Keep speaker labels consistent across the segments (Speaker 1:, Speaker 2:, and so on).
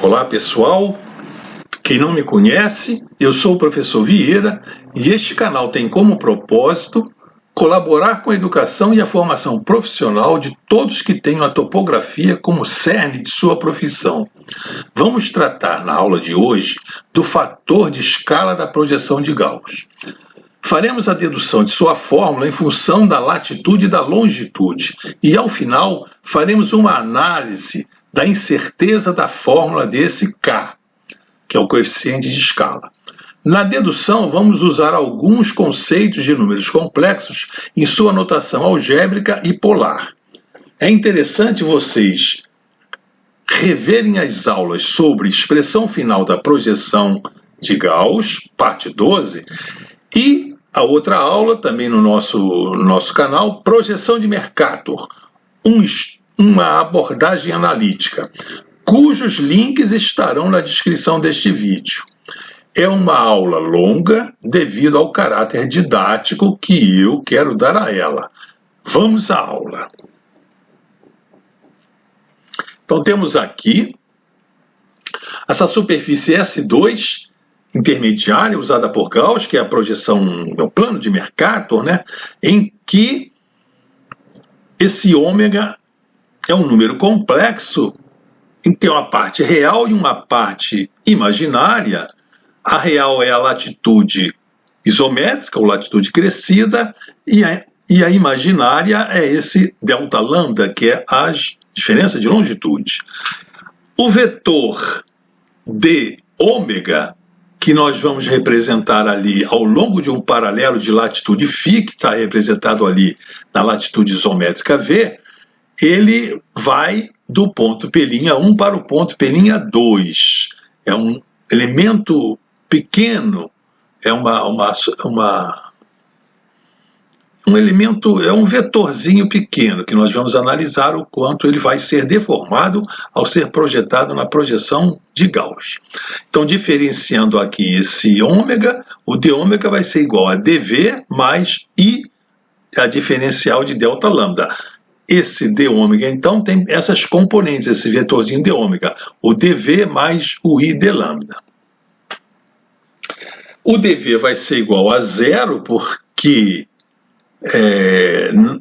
Speaker 1: Olá pessoal, quem não me conhece, eu sou o professor Vieira e este canal tem como propósito colaborar com a educação e a formação profissional de todos que tenham a topografia como cerne de sua profissão. Vamos tratar na aula de hoje do fator de escala da projeção de Gauss. Faremos a dedução de sua fórmula em função da latitude e da longitude e, ao final, faremos uma análise da incerteza da fórmula desse K, que é o coeficiente de escala. Na dedução, vamos usar alguns conceitos de números complexos em sua notação algébrica e polar. É interessante vocês reverem as aulas sobre expressão final da projeção de Gauss, parte 12, e a outra aula, também no nosso canal, projeção de Mercator, uma abordagem analítica, cujos links estarão na descrição deste vídeo. É uma aula longa devido ao caráter didático que eu quero dar a ela. Vamos à aula. Então temos aqui essa superfície S2 intermediária usada por Gauss, que é a projeção, o plano de Mercator, né, em que esse ômega é um número complexo, em que tem uma parte real e uma parte imaginária. A real é a latitude isométrica, ou latitude crescida, e a imaginária é esse delta lambda, que é a diferença de longitude. O vetor de ômega, que nós vamos representar ali ao longo de um paralelo de latitude φ, que está representado ali na latitude isométrica V, ele vai do ponto P'1 para o ponto P'2. É um elemento pequeno, é um elemento, é um vetorzinho pequeno, que nós vamos analisar o quanto ele vai ser deformado ao ser projetado na projeção de Gauss. Então, diferenciando aqui esse ômega, o d ômega vai ser igual a dV mais I, a diferencial de delta lambda. Esse d ômega, então, tem essas componentes, esse vetorzinho d ômega, o dV mais o I d lambda. O dV vai ser igual a zero, porque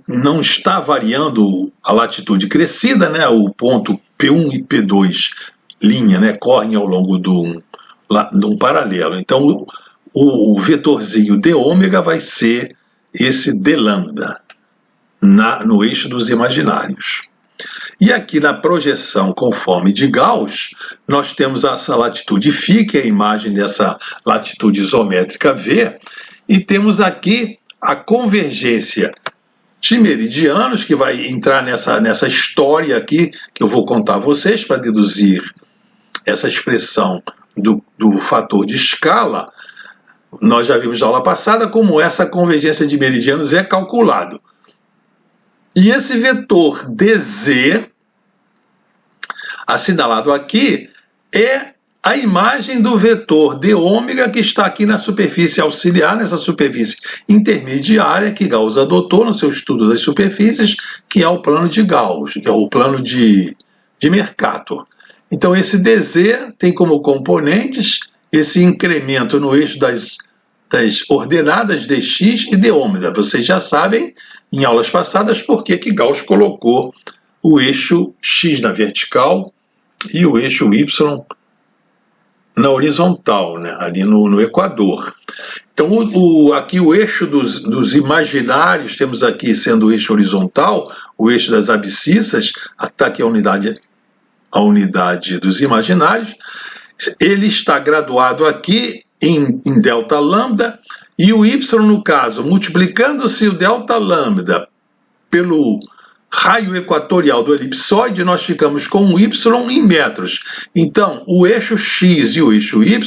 Speaker 1: não está variando a latitude crescida, né? O ponto P1 e P2 linha, né, correm ao longo de um paralelo. Então, o vetorzinho d ômega vai ser esse d lambda no eixo dos imaginários. E aqui na projeção conforme de Gauss, nós temos essa latitude φ, que é a imagem dessa latitude isométrica V, e temos aqui a convergência de meridianos, que vai entrar nessa história aqui, que eu vou contar a vocês para deduzir essa expressão do fator de escala. Nós já vimos na aula passada como essa convergência de meridianos é calculado. E esse vetor dz, assinalado aqui, é a imagem do vetor d ômega que está aqui na superfície auxiliar, nessa superfície intermediária que Gauss adotou no seu estudo das superfícies, que é o plano de Gauss, que é o plano de Mercator. Então esse dz tem como componentes esse incremento no eixo das ordenadas dx e d ômega. Vocês já sabem, em aulas passadas, por que Gauss colocou o eixo x na vertical e o eixo y na horizontal, né, ali no equador. Então, aqui o eixo dos imaginários, temos aqui sendo o eixo horizontal, o eixo das abscissas, está aqui a unidade dos imaginários, ele está graduado aqui em delta lambda, e o y, no caso, multiplicando-se o delta lambda pelo raio equatorial do elipsoide, nós ficamos com o y em metros. Então, o eixo x e o eixo y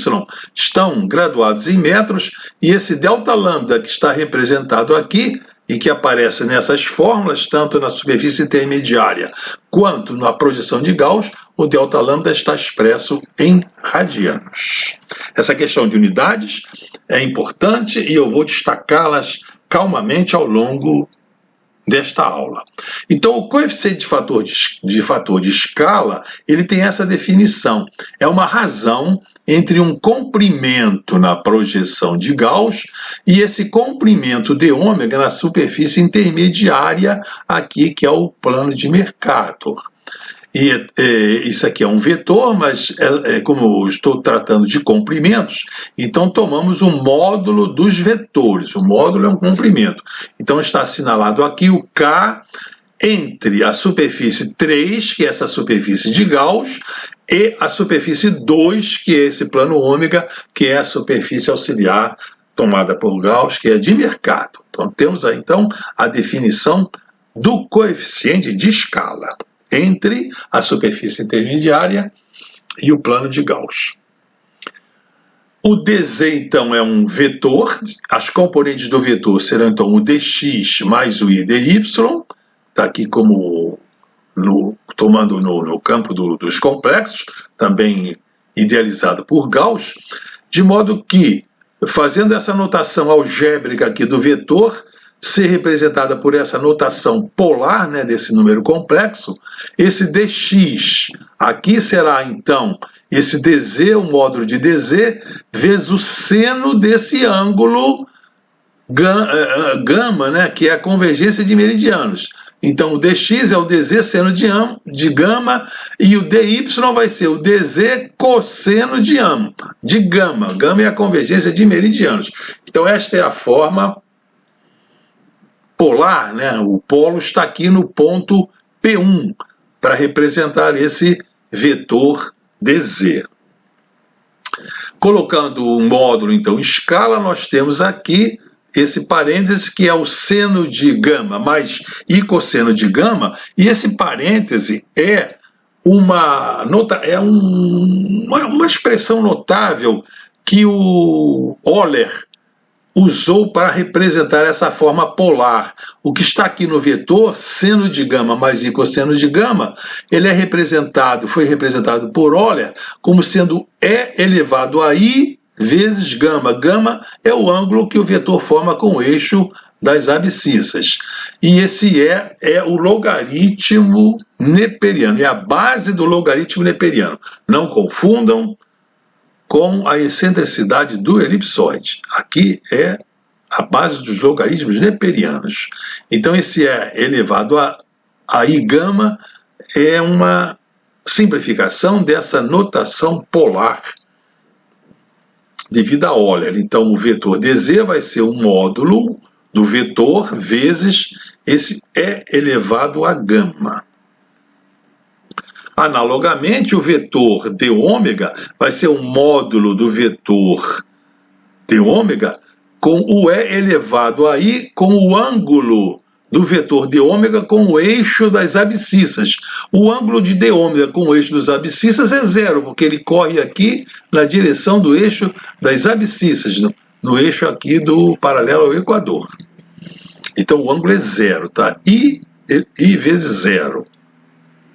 Speaker 1: estão graduados em metros, e esse delta lambda que está representado aqui, e que aparece nessas fórmulas, tanto na superfície intermediária quanto na projeção de Gauss, o delta lambda está expresso em radianos. Essa questão de unidades é importante e eu vou destacá-las calmamente ao longo desta aula. Então, o coeficiente de fator de escala, ele tem essa definição. É uma razão entre um comprimento na projeção de Gauss e esse comprimento de ômega na superfície intermediária aqui, que é o plano de Mercator. E isso aqui é um vetor, mas como eu estou tratando de comprimentos, então tomamos o módulo dos vetores. O módulo é um comprimento. Então está assinalado aqui o K entre a superfície 3, que é essa superfície de Gauss, e a superfície 2, que é esse plano ômega, que é a superfície auxiliar tomada por Gauss, que é de Mercator. Então temos aí então a definição do coeficiente de escala entre a superfície intermediária e o plano de Gauss. O dz, então, é um vetor. As componentes do vetor serão, então, o dx mais o i dy, está aqui como tomando no campo dos complexos, também idealizado por Gauss, de modo que, fazendo essa notação algébrica aqui do vetor, ser representada por essa notação polar, né, desse número complexo, esse dx aqui será, então, esse dz, o módulo de dz, vezes o seno desse ângulo gama, né, que é a convergência de meridianos. Então, o dx é o dz seno de gama e o dy vai ser o dz cosseno de gama. Gama é a convergência de meridianos. Então, esta é a forma polar, né? O polo está aqui no ponto P1, para representar esse vetor dz. Colocando o módulo, então, em escala, nós temos aqui esse parêntese que é o seno de gama mais i cosseno de gama, e esse parêntese é uma expressão notável que o Euler usou para representar essa forma polar. O que está aqui no vetor, seno de gama mais i cosseno de gama, ele foi representado por Euler como sendo E elevado a i vezes gama. Gama é o ângulo que o vetor forma com o eixo das abscissas. E esse é o logaritmo neperiano, é a base do logaritmo neperiano. Não confundam com a excentricidade do elipsoide. Aqui é a base dos logaritmos neperianos. Então, esse E elevado a I gama é uma simplificação dessa notação polar devido a Euler. Então, o vetor dz vai ser o módulo do vetor vezes esse E elevado a gama. Analogamente, o vetor d ômega vai ser o módulo do vetor d ômega com o E elevado a I com o ângulo do vetor d ômega com o eixo das abscissas. O ângulo de d ômega com o eixo das abscissas é zero, porque ele corre aqui na direção do eixo das abscissas, no eixo aqui do paralelo ao equador. Então o ângulo é zero, tá? I vezes zero.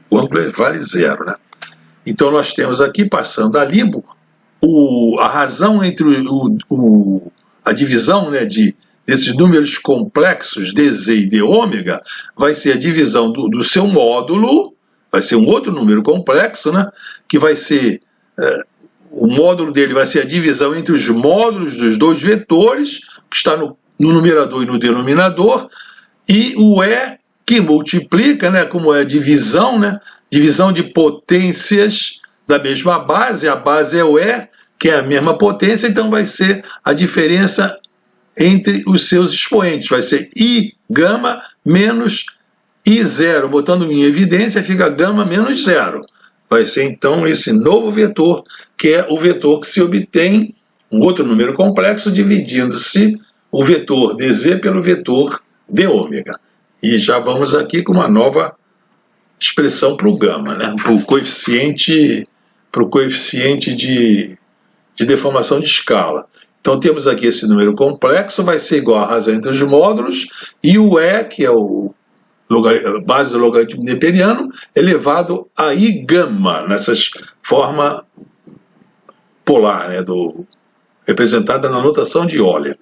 Speaker 1: O ângulo vale zero, né? Então nós temos aqui, passando a limbo, a razão entre a divisão, né, desses números complexos dz e d ômega vai ser a divisão do seu módulo, vai ser um outro número complexo, né, que vai ser, o módulo dele vai ser a divisão entre os módulos dos dois vetores, que está no numerador e no denominador, e o E que multiplica, né, como é a divisão, né, divisão de potências da mesma base, a base é o E, que é a mesma potência, então vai ser a diferença entre os seus expoentes, vai ser I gama menos I zero, botando em evidência fica gama menos zero. Vai ser então esse novo vetor, que é o vetor que se obtém um outro número complexo, dividindo-se o vetor dz pelo vetor d ômega. E já vamos aqui com uma nova expressão para o gama, né? Para o coeficiente de deformação de escala. Então temos aqui esse número complexo, vai ser igual à razão entre os módulos, e o E, que é a base do logaritmo neperiano, elevado a I gama, nessa forma polar, né, representada na notação de Euler.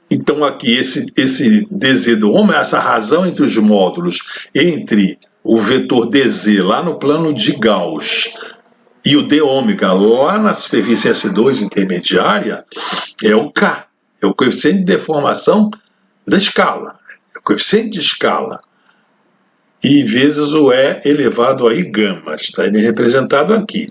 Speaker 1: Então aqui esse dz do ômega, essa razão entre os módulos, entre o vetor dz lá no plano de Gauss e o d ômega lá na superfície S2 intermediária, é o K, é o coeficiente de deformação da escala, é o coeficiente de escala, e vezes o E elevado a I gama, está ele representado aqui.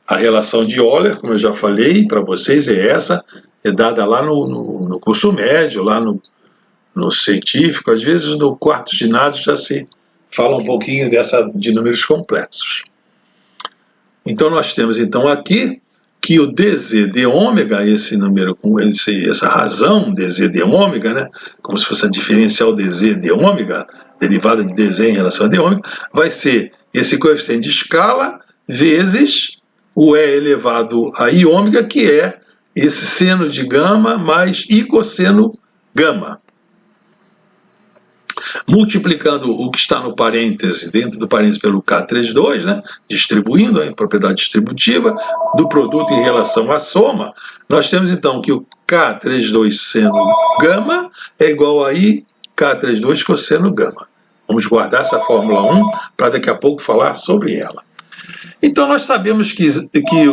Speaker 1: A relação de Euler, como eu já falei para vocês, é essa, é dada lá no curso médio, lá no científico, às vezes no quarto ginásio já se fala um pouquinho de números complexos. Então nós temos então aqui que o dz de ômega, esse número, essa razão dz de ômega, né, como se fosse a diferencial dz de ômega, derivada de dz em relação a d ômega, vai ser esse coeficiente de escala vezes o E elevado a I ômega, que é esse seno de gama mais I cosseno gama. Multiplicando o que está no parêntese, dentro do parêntese pelo K32, né, distribuindo a propriedade distributiva do produto em relação à soma, nós temos então que o K32 seno gama é igual a I K32 cosseno gama. Vamos guardar essa fórmula 1 para daqui a pouco falar sobre ela. Então nós sabemos que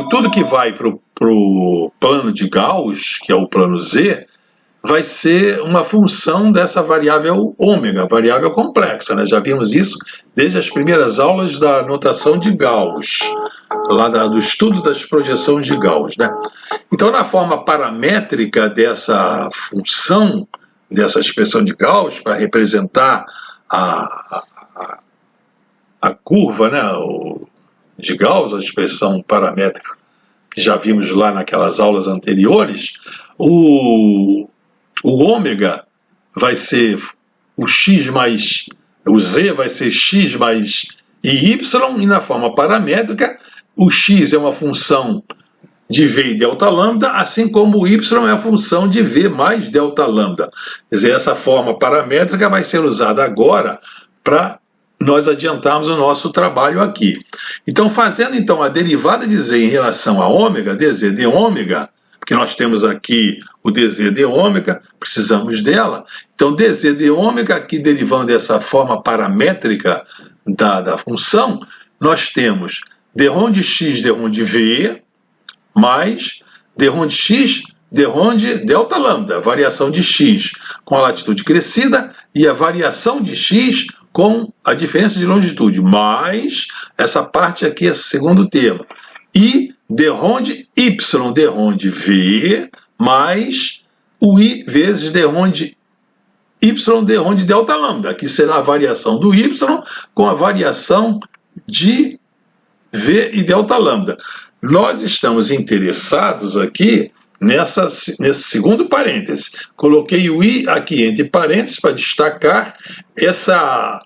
Speaker 1: tudo que vai para o plano de Gauss, que é o plano Z, vai ser uma função dessa variável ômega, variável complexa, né? Já vimos isso desde as primeiras aulas da notação de Gauss, lá do estudo das projeções de Gauss, né? Então, na forma paramétrica dessa função, dessa expressão de Gauss, para representar a curva, né, de Gauss, a expressão paramétrica que já vimos lá naquelas aulas anteriores, o ômega vai ser o x mais, o z vai ser x mais y, e na forma paramétrica, o x é uma função de v e delta lambda, assim como o y é a função de v mais delta lambda. Quer dizer, essa forma paramétrica vai ser usada agora para nós adiantarmos o nosso trabalho aqui. Então, fazendo então a derivada de z em relação a ômega, dz de ômega, porque nós temos aqui o dz de ômega, precisamos dela. Então, dz de ômega, aqui derivando dessa forma paramétrica da função, nós temos d-rom de x, d-rom de v, mais d-rom de x, d-rom de delta lambda, variação de x com a latitude crescida e a variação de x com a diferença de longitude, mais essa parte aqui, esse segundo termo, e d-rom de y, d-rom de v, mais o i vezes d-rom de y, d-rom de delta lambda, que será a variação do y com a variação de v e delta lambda. Nós estamos interessados aqui nesse segundo parêntese. Coloquei o i aqui entre parênteses para destacar essa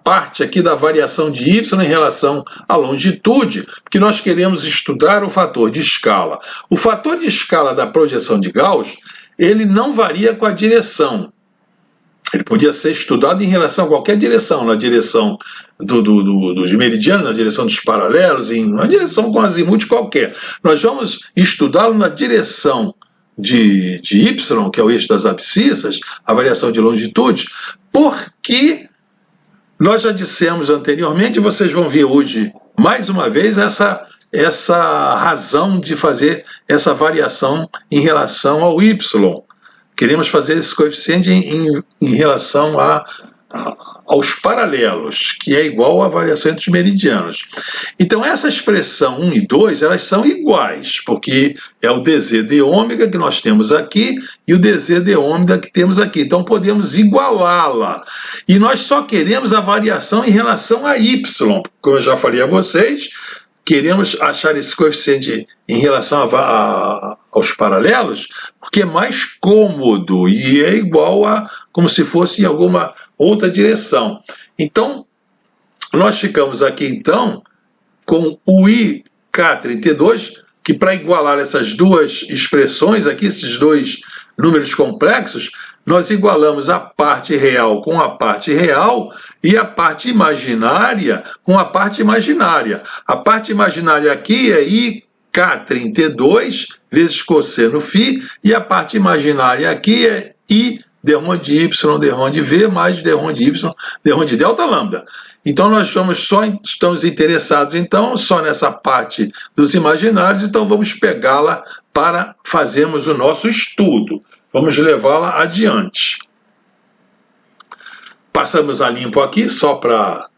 Speaker 1: parte aqui da variação de y em relação à longitude, porque nós queremos estudar o fator de escala. O fator de escala da projeção de Gauss, ele não varia com a direção. Ele podia ser estudado em relação a qualquer direção, na direção dos meridianos, na direção dos paralelos, em uma direção com azimuth qualquer. Nós vamos estudá-lo na direção de y, que é o eixo das abscissas, a variação de longitude, porque nós já dissemos anteriormente, e vocês vão ver hoje mais uma vez essa razão de fazer essa variação em relação ao y. Queremos fazer esse coeficiente em relação aos paralelos, que é igual à variação entre os meridianos. Então, essa expressão 1 e 2, elas são iguais, porque é o dz de ômega que nós temos aqui e o dz de ômega que temos aqui. Então, podemos igualá-la. E nós só queremos a variação em relação a y, como eu já falei a vocês. Queremos achar esse coeficiente em relação aos paralelos, porque é mais cômodo e é igual a como se fosse em alguma outra direção. Então, nós ficamos aqui, então, com o IK32, que para igualar essas duas expressões aqui, esses dois números complexos, nós igualamos a parte real com a parte real e a parte imaginária com a parte imaginária. A parte imaginária aqui é K32 vezes cosseno φ, e a parte imaginária aqui é I d-ROM de Y, d-ROM de V, mais d-ROM de Y, d-ROM de delta lambda. Então, nós estamos interessados, então, só nessa parte dos imaginários, então vamos pegá-la para fazermos o nosso estudo. Vamos levá-la adiante. Passamos a limpo aqui, só para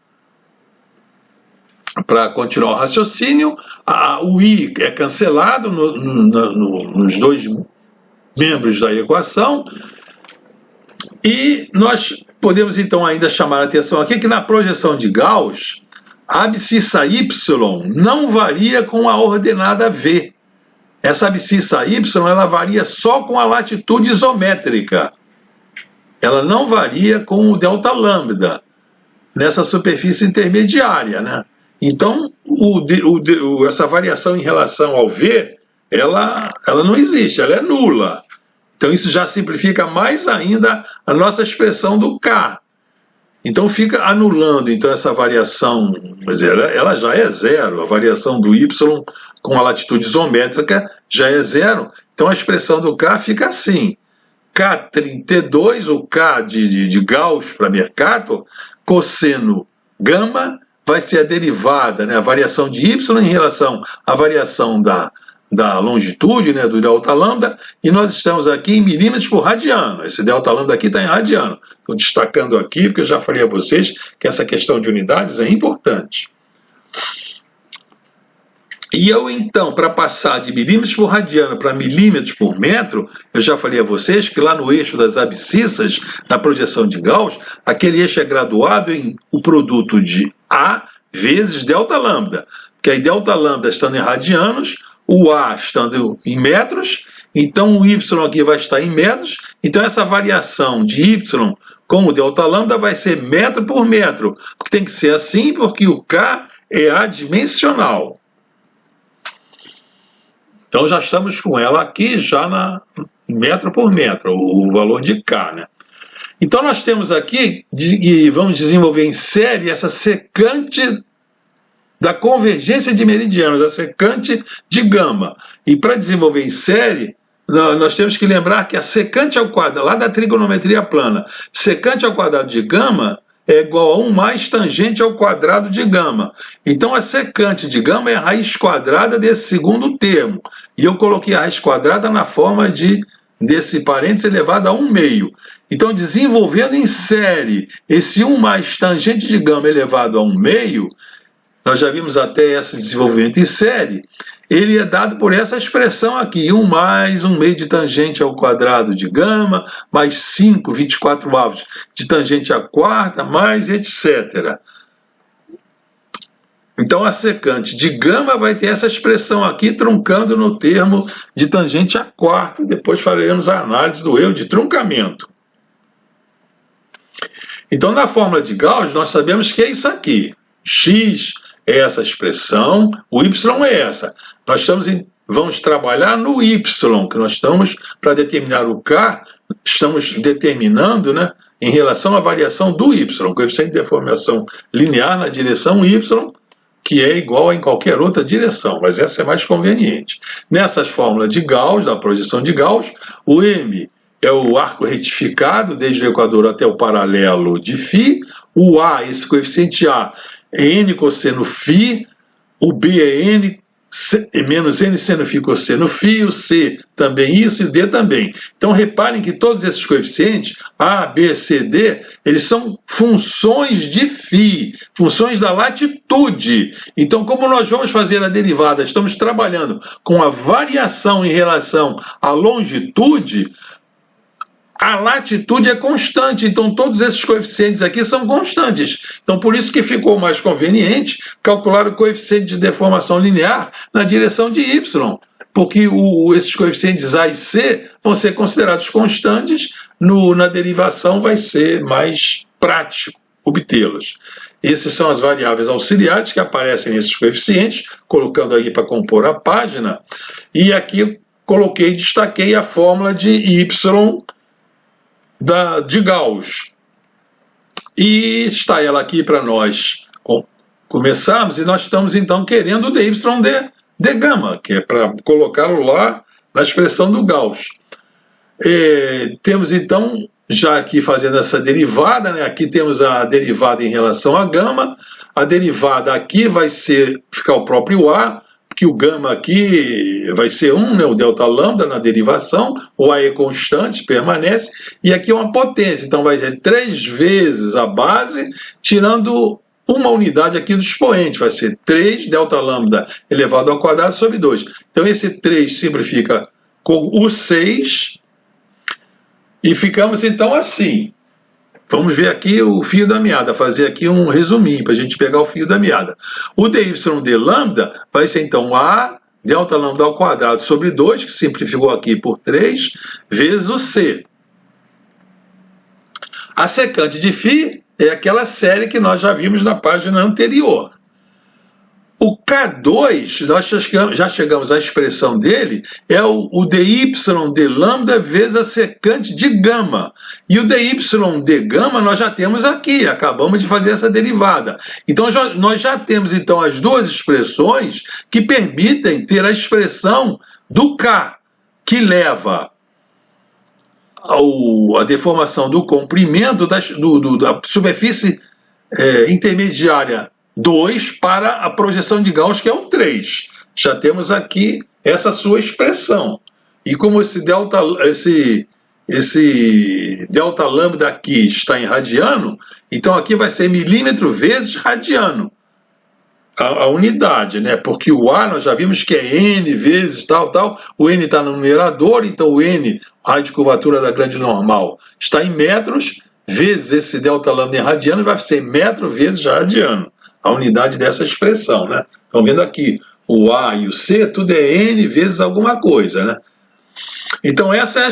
Speaker 1: continuar o raciocínio. O I é cancelado nos dois membros da equação. E nós podemos, então, ainda chamar a atenção aqui que na projeção de Gauss, a abscissa Y não varia com a ordenada V. Essa abscissa Y ela varia só com a latitude isométrica. Ela não varia com o delta lambda, nessa superfície intermediária, né? Então, essa variação em relação ao V, ela não existe, ela é nula. Então, isso já simplifica mais ainda a nossa expressão do K. Então, fica anulando então, essa variação, mas ela já é zero. A variação do Y com a latitude isométrica já é zero. Então, a expressão do K fica assim. K32, o K de Gauss para Mercator, cosseno gama, vai ser a derivada, né, a variação de Y em relação à variação da longitude, né, do delta lambda, e nós estamos aqui em milímetros por radiano. Esse delta lambda aqui está em radiano. Estou destacando aqui, porque eu já falei a vocês que essa questão de unidades é importante. E eu, então, para passar de milímetros por radiano para milímetros por metro, eu já falei a vocês que lá no eixo das abscissas, na projeção de Gauss, aquele eixo é graduado em o produto de A vezes delta lambda, porque aí delta lambda estando em radianos, o A estando em metros, então o Y aqui vai estar em metros, então essa variação de Y com o delta lambda vai ser metro por metro, porque tem que ser assim, porque o K é adimensional. Então já estamos com ela aqui já na metro por metro, o valor de K, né? Então nós temos aqui, vamos desenvolver em série essa secante da convergência de meridianos, a secante de gama. E para desenvolver em série, nós temos que lembrar que a secante ao quadrado, lá da trigonometria plana, secante ao quadrado de gama é igual a 1 mais tangente ao quadrado de gama. Então a secante de gama é a raiz quadrada desse segundo termo. E eu coloquei a raiz quadrada na forma desse parênteses elevado a 1 meio. Então, desenvolvendo em série esse 1 mais tangente de gama elevado a 1 meio, nós já vimos até esse desenvolvimento em série, ele é dado por essa expressão aqui, 1 mais 1 meio de tangente ao quadrado de gama, mais 5, 24 avos de tangente à quarta, mais etc. Então, a secante de gama vai ter essa expressão aqui, truncando no termo de tangente à quarta. Depois faremos a análise do erro de truncamento. Então, na fórmula de Gauss, nós sabemos que é isso aqui. X é essa expressão, o Y é essa. Vamos trabalhar no Y, que nós estamos, para determinar o K, estamos determinando, né, em relação à variação do Y, coeficiente de deformação linear na direção Y, que é igual em qualquer outra direção, mas essa é mais conveniente. Nessas fórmulas de Gauss, da projeção de Gauss, o M é o arco retificado, desde o equador até o paralelo de φ, o A, esse coeficiente A, é n cosseno φ, o B é n menos n seno φ cosseno φ, o C também isso e o D também. Então reparem que todos esses coeficientes, A, B, C, D, eles são funções de φ, funções da latitude. Então, como nós vamos fazer a derivada, estamos trabalhando com a variação em relação à longitude, a latitude é constante, então todos esses coeficientes aqui são constantes. Então por isso que ficou mais conveniente calcular o coeficiente de deformação linear na direção de y, porque esses coeficientes A e C vão ser considerados constantes, na derivação vai ser mais prático obtê-los. Essas são as variáveis auxiliares que aparecem nesses coeficientes, colocando aí para compor a página, e aqui destaquei a fórmula de y de Gauss. E está ela aqui para nós começarmos, e nós estamos então querendo o dy de gama, que é para colocá-lo lá na expressão do Gauss. Temos então, já aqui fazendo essa derivada, né? Aqui temos a derivada em relação a gama, a derivada aqui vai ficar o próprio A, que o gama aqui vai ser 1, né, o delta lambda na derivação, o A é constante, permanece, e aqui é uma potência, então vai ser 3 vezes a base, tirando uma unidade aqui do expoente, vai ser 3 delta lambda elevado ao quadrado sobre 2. Então esse 3 simplifica com o 6, e ficamos então assim. Vamos ver aqui o fio da meada, fazer aqui um resuminho para a gente pegar o fio da meada. O dy de lambda vai ser então A delta lambda ao quadrado sobre 2, que simplificou aqui por 3, vezes o C. A secante de φ é aquela série que nós já vimos na página anterior. O K2, nós já chegamos à expressão dele, é o dy de lambda vezes a secante de gama. E o dy de gama nós já temos aqui, acabamos de fazer essa derivada. Então nós já temos então as duas expressões que permitem ter a expressão do K, que leva a deformação do comprimento da superfície intermediária 2 para a projeção de Gauss, que é um 3. Já temos aqui essa sua expressão. E como esse delta lambda aqui está em radiano, então aqui vai ser milímetro vezes radiano. A unidade, né? Porque o A nós já vimos que é N vezes tal. O N está no numerador, então o N, a raio de curvatura da grande normal, está em metros, vezes esse delta lambda em radiano, vai ser metro vezes radiano. A unidade dessa expressão, né? Estão vendo aqui, o A e o C, tudo é N vezes alguma coisa, né? Então essa é a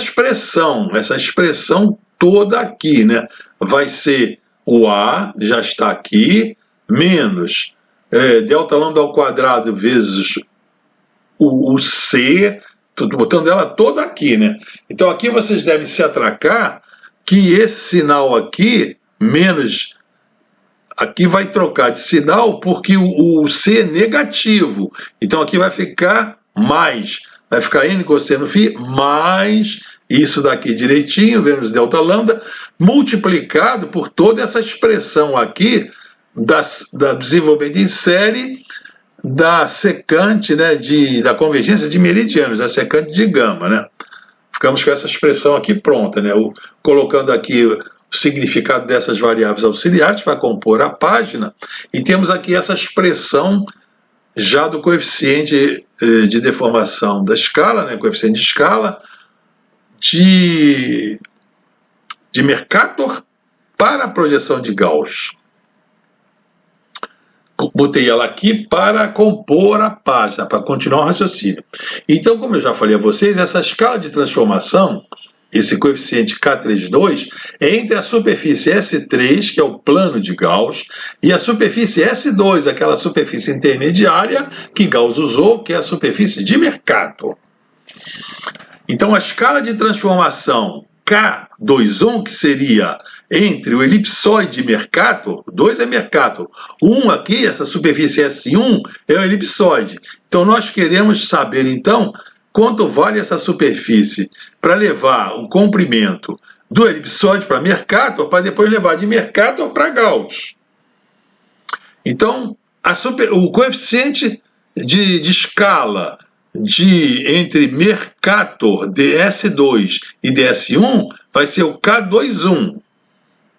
Speaker 1: essa expressão toda aqui, né? Vai ser o A, já está aqui, menos delta lambda ao quadrado vezes o C, estou botando ela toda aqui, né? Então aqui vocês devem se atracar que esse sinal aqui, menos... Aqui vai trocar de sinal porque o C é negativo. Então aqui vai ficar mais. Vai ficar N cosseno φ mais isso daqui direitinho, menos delta lambda, multiplicado por toda essa expressão aqui da desenvolvimento em série da secante, né, da convergência de meridianos, da secante de gama, né? Ficamos com essa expressão aqui pronta, né? Colocando aqui o significado dessas variáveis auxiliares para compor a página, e temos aqui essa expressão já do coeficiente de deformação da escala, né, coeficiente de escala de Mercator para a projeção de Gauss. Botei ela aqui para compor a página, para continuar o raciocínio. Então, como eu já falei a vocês, essa escala de transformação, esse coeficiente K32, é entre a superfície S3, que é o plano de Gauss, e a superfície S2, aquela superfície intermediária que Gauss usou, que é a superfície de Mercator. Então, a escala de transformação K21, que seria entre o elipsoide e Mercator, 2 é Mercator, 1 aqui, essa superfície S1, é o elipsoide. Então, nós queremos saber, então, quanto vale essa superfície para levar o comprimento do elipsoide para Mercator, para depois levar de Mercator para Gauss. Então, o coeficiente de escala entre Mercator ds2 e ds1 vai ser o K21,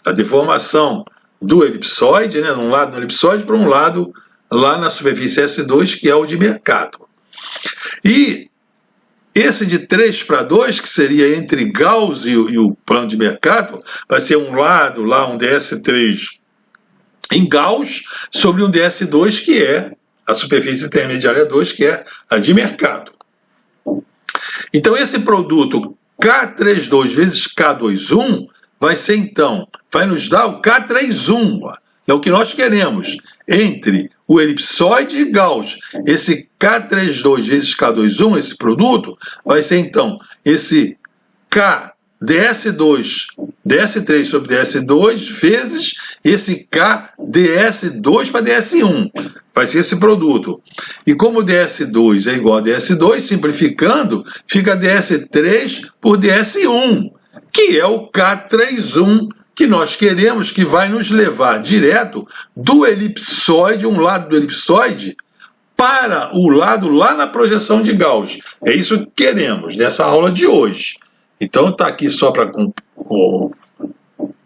Speaker 1: a deformação do elipsoide, né, um lado no elipsoide para um lado lá na superfície S2, que é o de Mercator. E esse de 3 para 2, que seria entre Gauss e o plano de Mercator, vai ser um lado lá, um ds3 em Gauss, sobre um ds2, que é a superfície intermediária 2, que é a de Mercator. Então, esse produto K32 vezes K21 vai ser, então, vai nos dar o K31, é o que nós queremos, entre o elipsoide e Gauss. Esse K32 vezes K21, esse produto, vai ser, então, esse ds3 sobre ds2 vezes esse K ds2 para ds1. Vai ser esse produto. E como ds2 é igual a ds2, simplificando, fica ds3 por ds1, que é o K31 que nós queremos, que vai nos levar direto do elipsoide, um lado do elipsoide, para o lado lá na projeção de Gauss. É isso que queremos nessa aula de hoje. Então está aqui só para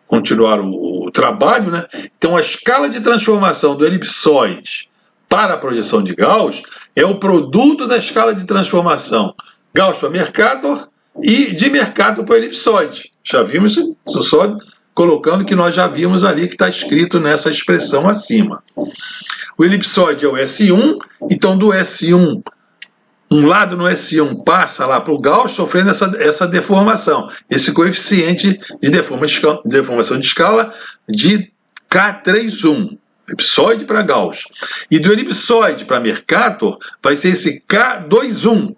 Speaker 1: continuar o trabalho, né? Então a escala de transformação do elipsoide para a projeção de Gauss é o produto da escala de transformação Gauss para Mercator e de Mercator para o elipsoide. Já vimos isso, só colocando que nós já vimos ali que está escrito nessa expressão acima. O elipsoide é o S1, então do S1, um lado no S1 passa lá para o Gauss, sofrendo essa deformação, esse coeficiente de deformação de escala de K31, elipsoide para Gauss. E do elipsoide para Mercator vai ser esse K21.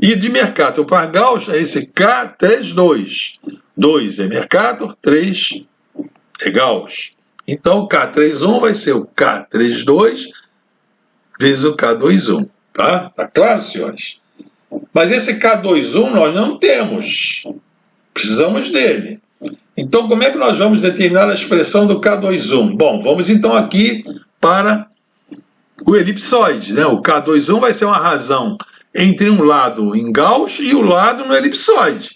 Speaker 1: E de Mercator para Gauss é esse K32. 2 é Mercator, 3 é Gauss. Então o K31 vai ser o K32 vezes o K21. Tá? Tá claro, senhores? Mas esse K21 nós não temos. Precisamos dele. Então, como é que nós vamos determinar a expressão do K21? Bom, vamos então aqui para o elipsoide, né? O K21 vai ser uma razão entre um lado em Gauss e o lado no elipsoide.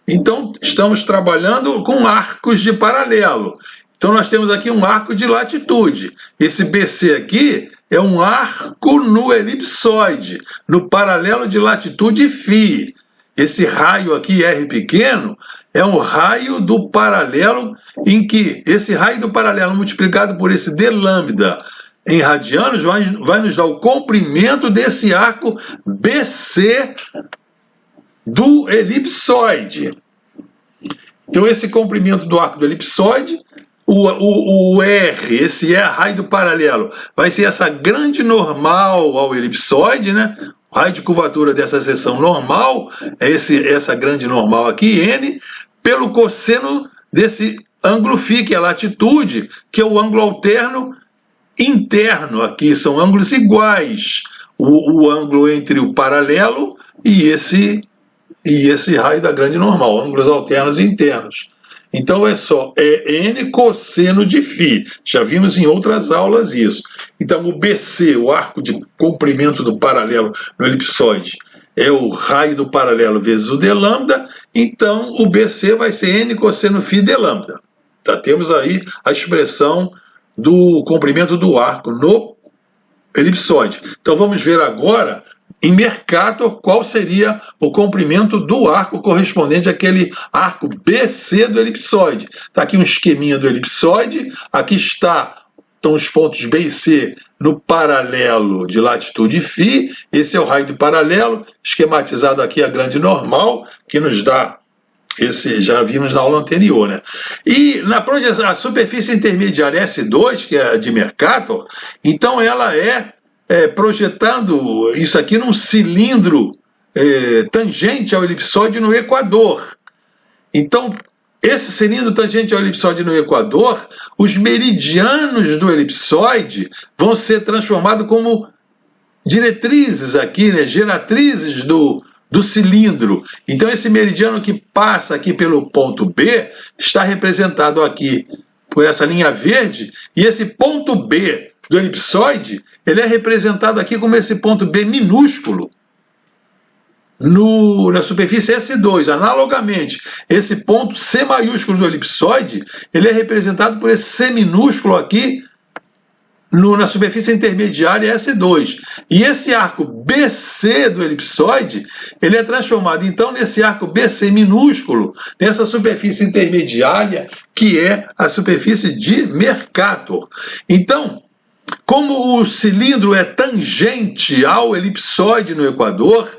Speaker 1: Então, estamos trabalhando com arcos de paralelo. Então, nós temos aqui um arco de latitude. Esse BC aqui é um arco no elipsoide, no paralelo de latitude φ. Esse raio aqui, R pequeno, é um raio do paralelo em que esse raio do paralelo multiplicado por esse d-lambda em radianos vai nos dar o comprimento desse arco BC do elipsoide. Então, esse comprimento do arco do elipsoide, o R, esse é raio do paralelo, vai ser essa grande normal ao elipsoide, né? O raio de curvatura dessa seção normal é essa grande normal aqui, N, pelo cosseno desse ângulo φ, que é a latitude, que é o ângulo alterno interno aqui, são ângulos iguais, o ângulo entre o paralelo e esse raio da grande normal, ângulos alternos internos. Então é N cosseno de φ, já vimos em outras aulas isso. Então o BC, o arco de comprimento do paralelo no elipsoide, é o raio do paralelo vezes o d-lambda, então o BC vai ser N cosseno φ d-lambda. Tá, temos aí a expressão do comprimento do arco no elipsoide. Então vamos ver agora, em Mercator, qual seria o comprimento do arco correspondente àquele arco BC do elipsoide. Está aqui um esqueminha do elipsoide, aqui estão os pontos B e C no paralelo de latitude φ, esse é o raio do paralelo, esquematizado aqui a grande normal, que nos dá esse, já vimos na aula anterior, né? E na projeção, a superfície intermediária S2, que é de Mercator, então ela projetando isso aqui num cilindro tangente ao elipsoide no equador. Então, esse cilindro tangente ao elipsoide no equador, os meridianos do elipsoide vão ser transformados como diretrizes aqui, né? Geratrizes do cilindro. Então, esse meridiano que passa aqui pelo ponto B está representado aqui por essa linha verde, e esse ponto B do elipsoide, ele é representado aqui como esse ponto B minúsculo na superfície S2. Analogamente, esse ponto C maiúsculo do elipsoide, ele é representado por esse C minúsculo aqui na superfície intermediária S2. E esse arco BC do elipsoide, ele é transformado então nesse arco BC minúsculo, nessa superfície intermediária, que é a superfície de Mercator. Então, como o cilindro é tangente ao elipsoide no equador,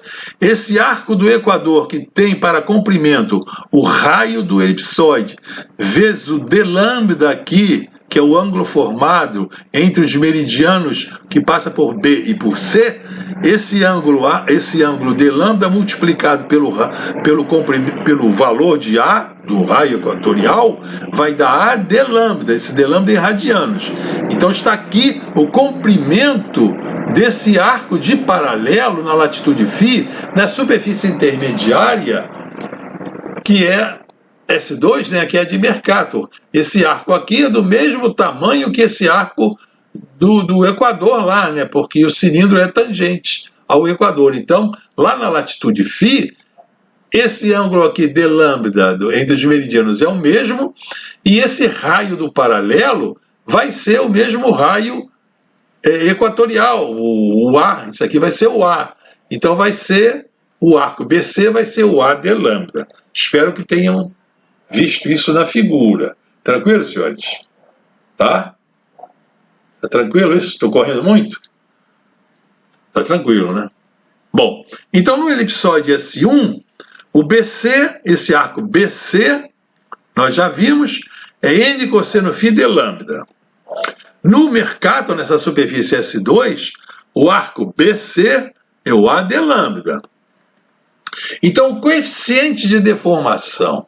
Speaker 1: esse arco do equador que tem para comprimento o raio do elipsoide vezes o d-lambda aqui que é o ângulo formado entre os meridianos que passa por B e por C, esse ângulo d lambda multiplicado pelo valor de A, do raio equatorial, vai dar A d lambda, esse d lambda em radianos. Então está aqui o comprimento desse arco de paralelo na latitude φ, na superfície intermediária, que é S2, né, que é de Mercator. Esse arco aqui é do mesmo tamanho que esse arco do Equador lá, né, porque o cilindro é tangente ao Equador. Então, lá na latitude φ, esse ângulo aqui d lambda entre os meridianos é o mesmo, e esse raio do paralelo vai ser o mesmo raio equatorial, o A, isso aqui vai ser o A. Então vai ser o arco BC, vai ser o A d lambda. Espero que tenham visto isso na figura. Tranquilo, senhores? Tá? Tá tranquilo isso? Estou correndo muito? Tá tranquilo, né? Bom, então no elipsoide S1, o BC, esse arco BC, nós já vimos, é N cosseno φ d lambda. No Mercator, nessa superfície S2, o arco BC é o A d lambda. Então, o coeficiente de deformação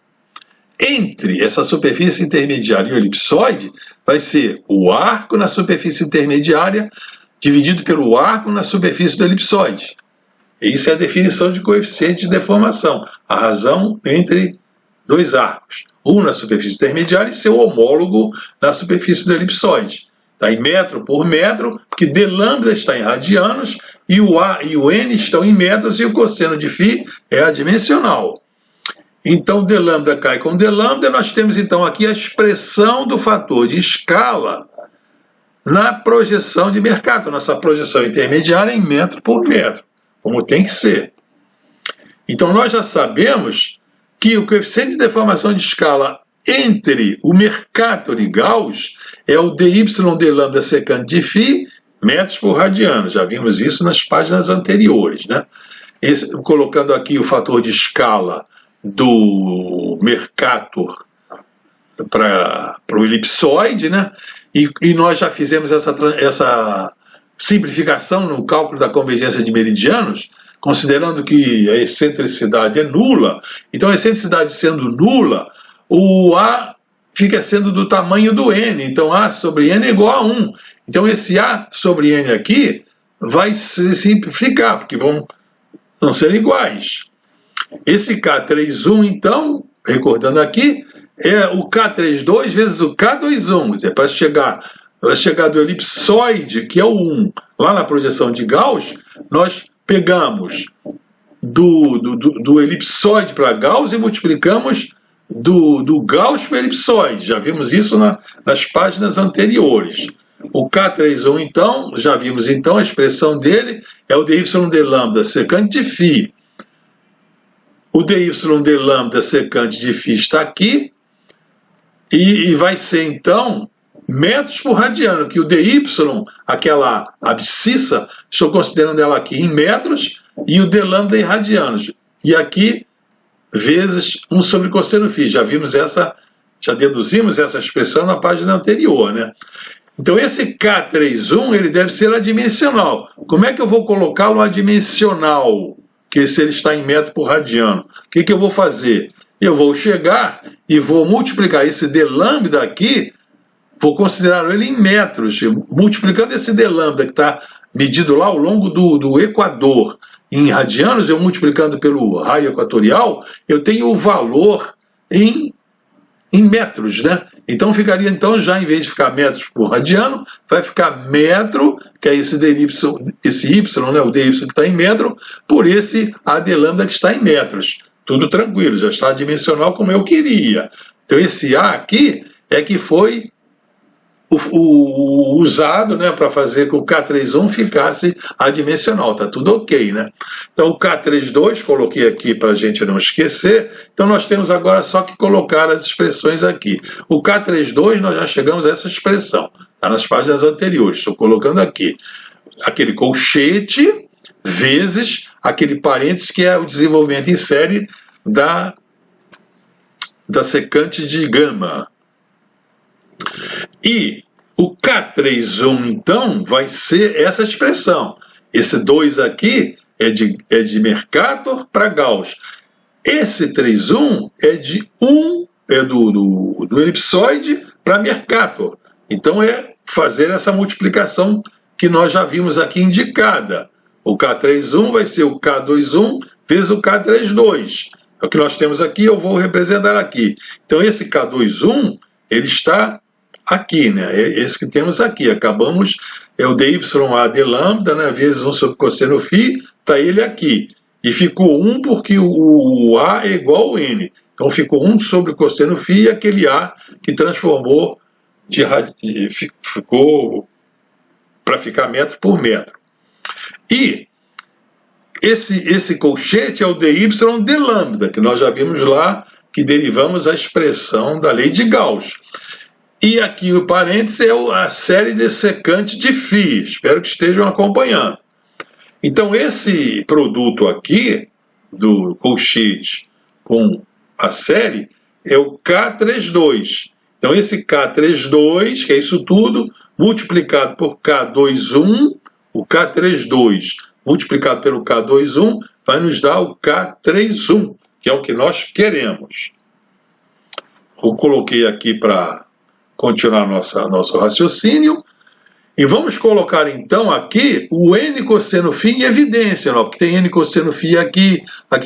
Speaker 1: entre essa superfície intermediária e o elipsoide vai ser o arco na superfície intermediária dividido pelo arco na superfície do elipsoide. Isso é a definição de coeficiente de deformação, a razão entre dois arcos, um na superfície intermediária e seu homólogo na superfície do elipsoide. Está em metro por metro, porque d lambda está em radianos, e o A e o N estão em metros, e o cosseno de φ é adimensional. Então, d lambda cai com d lambda, nós temos então aqui a expressão do fator de escala na projeção de Mercator, nossa projeção intermediária em metro por metro, como tem que ser. Então, nós já sabemos que o coeficiente de deformação de escala entre o Mercator e Gauss é o dy d lambda secante de φ, metros por radiano. Já vimos isso nas páginas anteriores, né? Colocando aqui o fator de escala do Mercator para o elipsoide, né? E nós já fizemos essa simplificação no cálculo da convergência de meridianos, considerando que a excentricidade é nula. Então, a excentricidade sendo nula, o A fica sendo do tamanho do N. Então, A sobre N é igual a 1. Então, esse A sobre N aqui vai se simplificar, porque vão ser iguais. Esse K31, então, recordando aqui, é o K32 vezes o K21. Quer dizer, para chegar do elipsoide, que é o 1, lá na projeção de Gauss, nós pegamos do elipsoide para Gauss e multiplicamos do Gauss para o elipsoide. Já vimos isso nas páginas anteriores. O K31, então, já vimos então a expressão dele, é o dy d lambda secante de φ. O dy d lambda secante de φ está aqui, e vai ser, então, metros por radiano, que o dy, aquela abscissa, estou considerando ela aqui em metros, e o d lambda em radianos. E aqui, vezes 1 sobre cosseno φ. Já deduzimos essa expressão na página anterior, né? Então, esse K31, ele deve ser adimensional. Como é que eu vou colocá-lo adimensional? Que se ele está em metro por radiano. O que eu vou fazer? Eu vou chegar e vou multiplicar esse d lambda aqui, vou considerar ele em metros, multiplicando esse d lambda que está medido lá ao longo do Equador em radianos, eu multiplicando pelo raio equatorial, eu tenho o valor em metros, né? Então ficaria, já em vez de ficar metros por radiano, vai ficar metro, que é esse y, né, o dy que está em metro, por esse a d lambda que está em metros. Tudo tranquilo, já está dimensional como eu queria. Então esse A aqui é que foi usado, né, para fazer com que o K31 ficasse adimensional. Está tudo ok, né? Então o K32, coloquei aqui para a gente não esquecer. Então nós temos agora só que colocar as expressões aqui. O K32 nós já chegamos a essa expressão. Está nas páginas anteriores. Estou colocando aqui. Aquele colchete vezes aquele parênteses que é o desenvolvimento em série da secante de gama. E o K31, então, vai ser essa expressão. Esse 2 aqui é de Mercator para Gauss. Esse 3,1 é do elipsoide para Mercator. Então é fazer essa multiplicação que nós já vimos aqui indicada. O K31 vai ser o K21 vezes o K32. É o que nós temos aqui, eu vou representar aqui. Então esse K21, ele está aqui, né? É esse que temos aqui. Acabamos, é o dy a de lambda, né? Vezes 1 sobre cosseno φ, está ele aqui. E ficou 1 porque o A é igual ao N. Então ficou 1 sobre cosseno φ e aquele A que transformou, ficou para ficar metro por metro. E esse colchete é o dy de lambda, que nós já vimos lá, que derivamos a expressão da lei de Gauss. E aqui o parênteses é a série dessecante de φ. Espero que estejam acompanhando. Então esse produto aqui, do colchete com a série, é o K32. Então esse K32, que é isso tudo, multiplicado por K21, o K32 multiplicado pelo K21, vai nos dar o K31, que é o que nós queremos. Eu coloquei aqui para continuar nosso raciocínio. E vamos colocar então aqui o N cosseno φ em evidência, não? Porque tem N cosseno φ aqui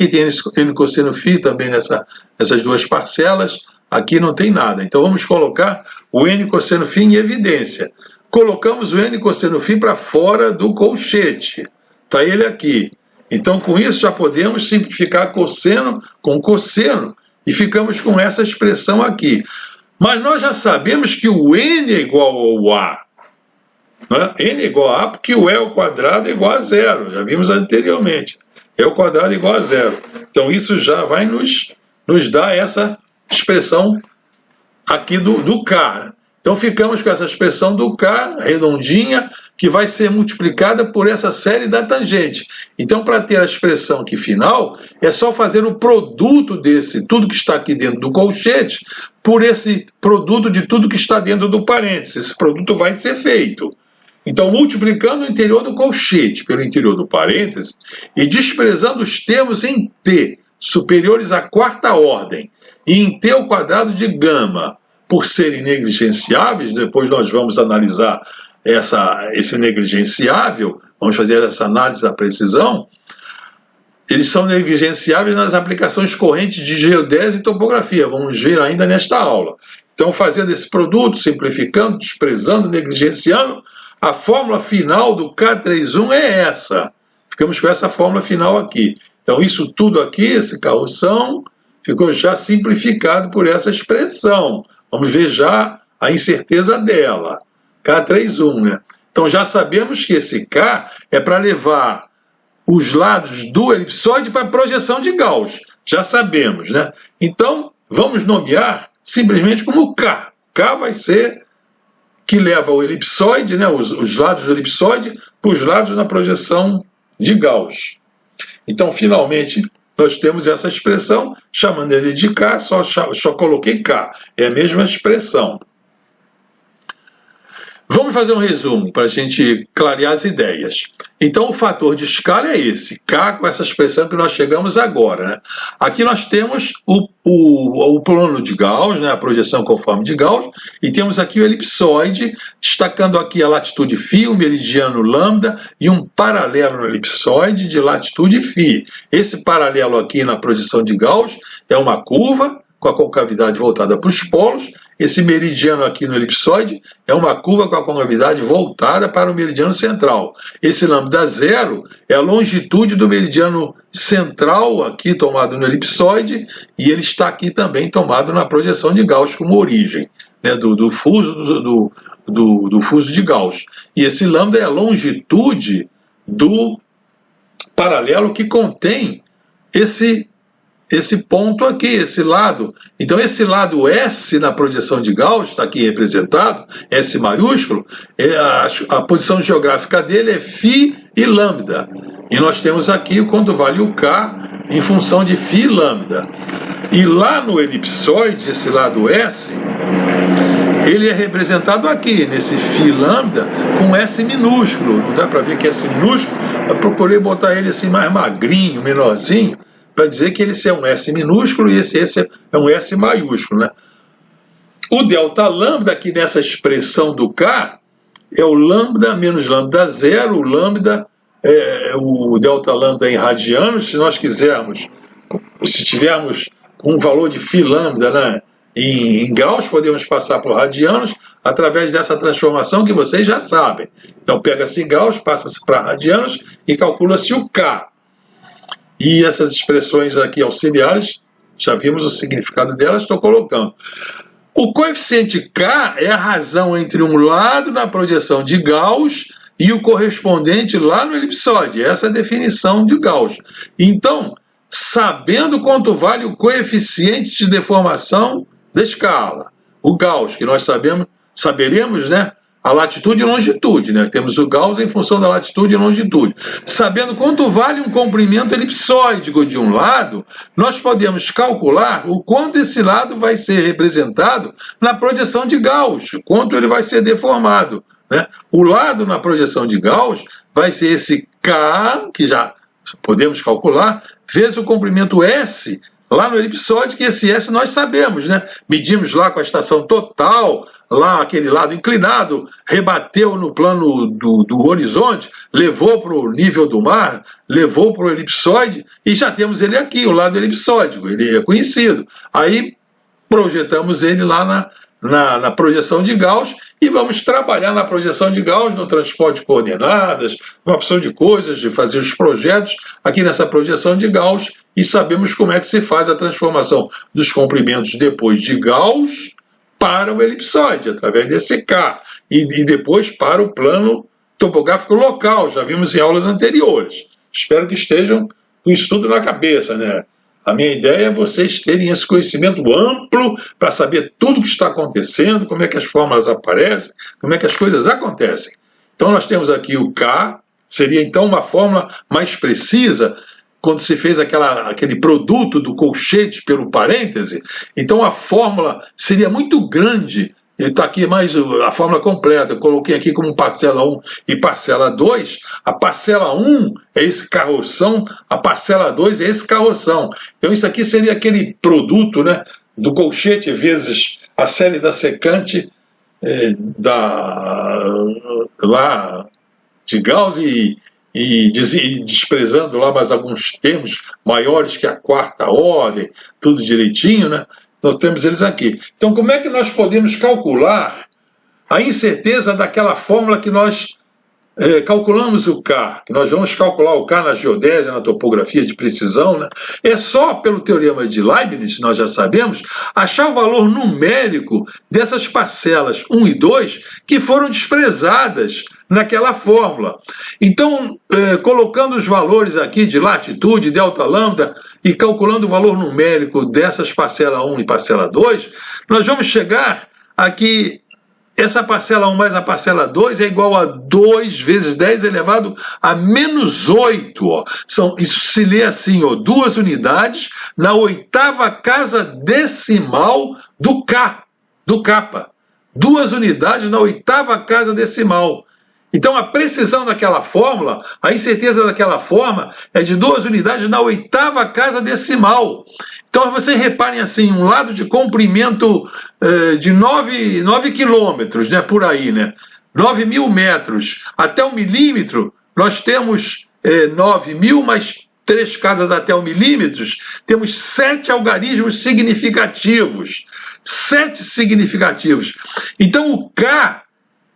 Speaker 1: tem N cosseno φ também nessas duas parcelas, aqui não tem nada. Então vamos colocar o N cosseno φ em evidência. Colocamos o N cosseno φ para fora do colchete, está ele aqui. Então com isso já podemos simplificar cosseno com cosseno e ficamos com essa expressão aqui. Mas nós já sabemos que o N é igual ao A. N é igual a A porque o E ao quadrado é igual a zero. Já vimos anteriormente. E ao quadrado é igual a zero. Então isso já vai nos dar essa expressão aqui do K. Então ficamos com essa expressão do K, redondinha, que vai ser multiplicada por essa série da tangente. Então para ter a expressão aqui final, é só fazer o produto desse, tudo que está aqui dentro do colchete, por esse produto de tudo que está dentro do parênteses. Esse produto vai ser feito. Então, multiplicando o interior do colchete pelo interior do parênteses e desprezando os termos em T superiores à quarta ordem e em T ao quadrado de gama por serem negligenciáveis, depois nós vamos analisar esse negligenciável, vamos fazer essa análise da precisão, eles são negligenciáveis nas aplicações correntes de geodésia e topografia, vamos ver ainda nesta aula. Então, fazendo esse produto, simplificando, desprezando, negligenciando, a fórmula final do K31 é essa. Ficamos com essa fórmula final aqui. Então, isso tudo aqui, esse carroção, ficou já simplificado por essa expressão. Vamos ver já a incerteza dela. K31, né? Então, já sabemos que esse K é para levar os lados do elipsoide para a projeção de Gauss. Já sabemos, né? Então, vamos nomear simplesmente como K. K vai ser que leva o elipsoide, né, os lados do elipsoide, para os lados na projeção de Gauss. Então, finalmente, nós temos essa expressão, chamando ele de K, só coloquei K. É a mesma expressão. Vamos fazer um resumo para a gente clarear as ideias. Então, o fator de escala é esse, K, com essa expressão que nós chegamos agora, né? Aqui nós temos o plano de Gauss, né? A projeção conforme de Gauss, e temos aqui o elipsoide, destacando aqui a latitude φ, o meridiano lambda e um paralelo no elipsoide de latitude φ. Esse paralelo aqui na projeção de Gauss é uma curva com a concavidade voltada para os polos. Esse meridiano aqui no elipsoide é uma curva com a concavidade voltada para o meridiano central. Esse lambda zero é a longitude do meridiano central aqui tomado no elipsoide e ele está aqui também tomado na projeção de Gauss como origem, né, do fuso de Gauss. E esse lambda é a longitude do paralelo que contém esse ponto aqui, esse lado. Então, esse lado S na projeção de Gauss, está aqui representado, S maiúsculo, a posição geográfica dele é φ e lambda. E nós temos aqui quanto vale o K em função de φ e lambda. E lá no elipsoide, esse lado S, ele é representado aqui, nesse φ lambda, com S minúsculo. Não dá para ver que é S minúsculo, eu procurei botar ele assim mais magrinho, menorzinho, para dizer que ele é um S minúsculo e esse é um S maiúsculo, né? O delta lambda, aqui nessa expressão do K, é o lambda menos lambda zero, o lambda o delta lambda em radianos. Se nós quisermos, se tivermos um valor de φ lambda, né, em graus, podemos passar por radianos através dessa transformação que vocês já sabem. Então pega-se graus, passa-se para radianos e calcula-se o K. E essas expressões aqui auxiliares, já vimos o significado delas, estou colocando. O coeficiente K é a razão entre um lado na projeção de Gauss e o correspondente lá no elipsóide. Essa é a definição de Gauss. Então, sabendo quanto vale o coeficiente de deformação da escala, o Gauss, que nós saberemos, né, a latitude e longitude, né? Temos o Gauss em função da latitude e longitude. Sabendo quanto vale um comprimento elipsóide de um lado, nós podemos calcular o quanto esse lado vai ser representado na projeção de Gauss, quanto ele vai ser deformado, né? O lado na projeção de Gauss vai ser esse K, que já podemos calcular, vezes o comprimento S, lá no elipsóide, que esse S nós sabemos, né? Medimos lá com a estação total, lá aquele lado inclinado, rebateu no plano do horizonte, levou para o nível do mar, levou para o elipsóide, e já temos ele aqui, o lado elipsódico, ele é conhecido. Aí projetamos ele lá na projeção de Gauss, e vamos trabalhar na projeção de Gauss, no transporte de coordenadas, uma opção de coisas, de fazer os projetos aqui nessa projeção de Gauss, e sabemos como é que se faz a transformação dos comprimentos depois de Gauss para o elipsóide, através desse K, e depois para o plano topográfico local, já vimos em aulas anteriores. Espero que estejam com isso tudo na cabeça, né? A minha ideia é vocês terem esse conhecimento amplo para saber tudo o que está acontecendo, como é que as fórmulas aparecem, como é que as coisas acontecem. Então nós temos aqui o K, seria então uma fórmula mais precisa, quando se fez aquele produto do colchete pelo parêntese. Então a fórmula seria muito grande. Está aqui mais a fórmula completa. Eu coloquei aqui como parcela 1 e parcela 2. A parcela 1 é esse carroção, a parcela 2 é esse carroção. Então isso aqui seria aquele produto, né, do colchete vezes a série da secante lá de Gauss e desprezando lá mais alguns termos maiores que a quarta ordem, tudo direitinho, né? Nós temos eles aqui. Então, como é que nós podemos calcular a incerteza daquela fórmula que nós calculamos o K, que nós vamos calcular o K na geodésia, na topografia de precisão, né? É só pelo teorema de Leibniz, nós já sabemos, achar o valor numérico dessas parcelas 1 e 2 que foram desprezadas naquela fórmula. Então, colocando os valores aqui de latitude, delta lambda, e calculando o valor numérico dessas parcela 1 e parcela 2, nós vamos chegar aqui. Essa parcela 1 mais a parcela 2 é igual a 2 vezes 10 elevado a menos 8. Ó. Isso se lê assim, ó, 2 unidades na 8ª casa decimal do K, do kappa. 2 unidades na 8ª casa decimal. Então a precisão daquela fórmula, a incerteza daquela forma é de 2 unidades na 8ª casa decimal. Então vocês reparem assim, um lado de comprimento de 9 quilômetros, né, por aí, né, 9.000 metros até 1 milímetro, nós temos 9.000 mais 3 casas até 1 milímetro, temos 7 algarismos significativos. 7 significativos. Então o K,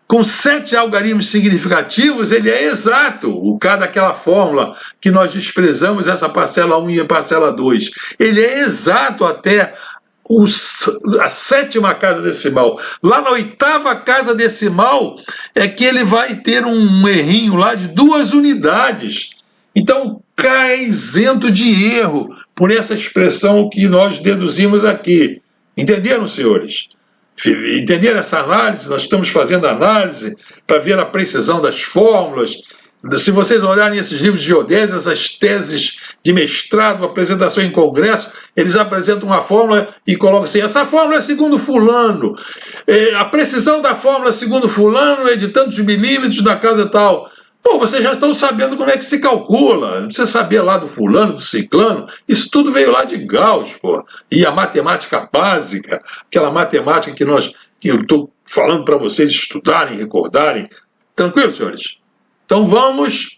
Speaker 1: com 7 algarismos significativos, ele é exato. O K daquela fórmula que nós desprezamos, essa parcela 1 e a parcela 2, ele é exato até a 7ª casa decimal. Lá na 8ª casa decimal é que ele vai ter um errinho lá de 2 unidades. Então, K é isento de erro por essa expressão que nós deduzimos aqui. Entenderam, senhores? Entenderam essa análise? Nós estamos fazendo análise para ver a precisão das fórmulas Se vocês olharem esses livros de geodésia, essas teses de mestrado, apresentação em congresso, eles apresentam uma fórmula e colocam assim, essa fórmula é segundo fulano, a precisão da fórmula segundo fulano é de tantos milímetros na casa tal. Pô, vocês já estão sabendo como é que se calcula, não precisa saber lá do fulano, do ciclano, isso tudo veio lá de Gauss, pô. E a matemática básica, aquela matemática que eu estou falando para vocês estudarem, recordarem. Tranquilo, senhores? Então vamos.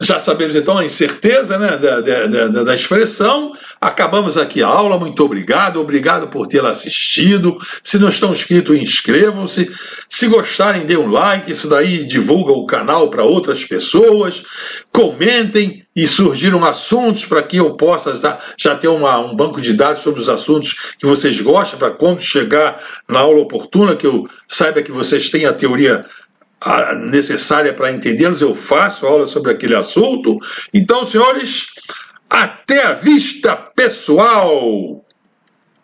Speaker 1: Já sabemos então a incerteza, né, da expressão. Acabamos aqui a aula, muito obrigado por tê-la assistido. Se não estão inscritos, inscrevam-se. Se gostarem, dê um like, isso daí divulga o canal para outras pessoas. Comentem e surgiram assuntos para que eu possa já ter um banco de dados sobre os assuntos que vocês gostam, para quando chegar na aula oportuna, que eu saiba que vocês têm a teoria necessária para entendê-los, eu faço aula sobre aquele assunto. Então, senhores, até a vista, pessoal!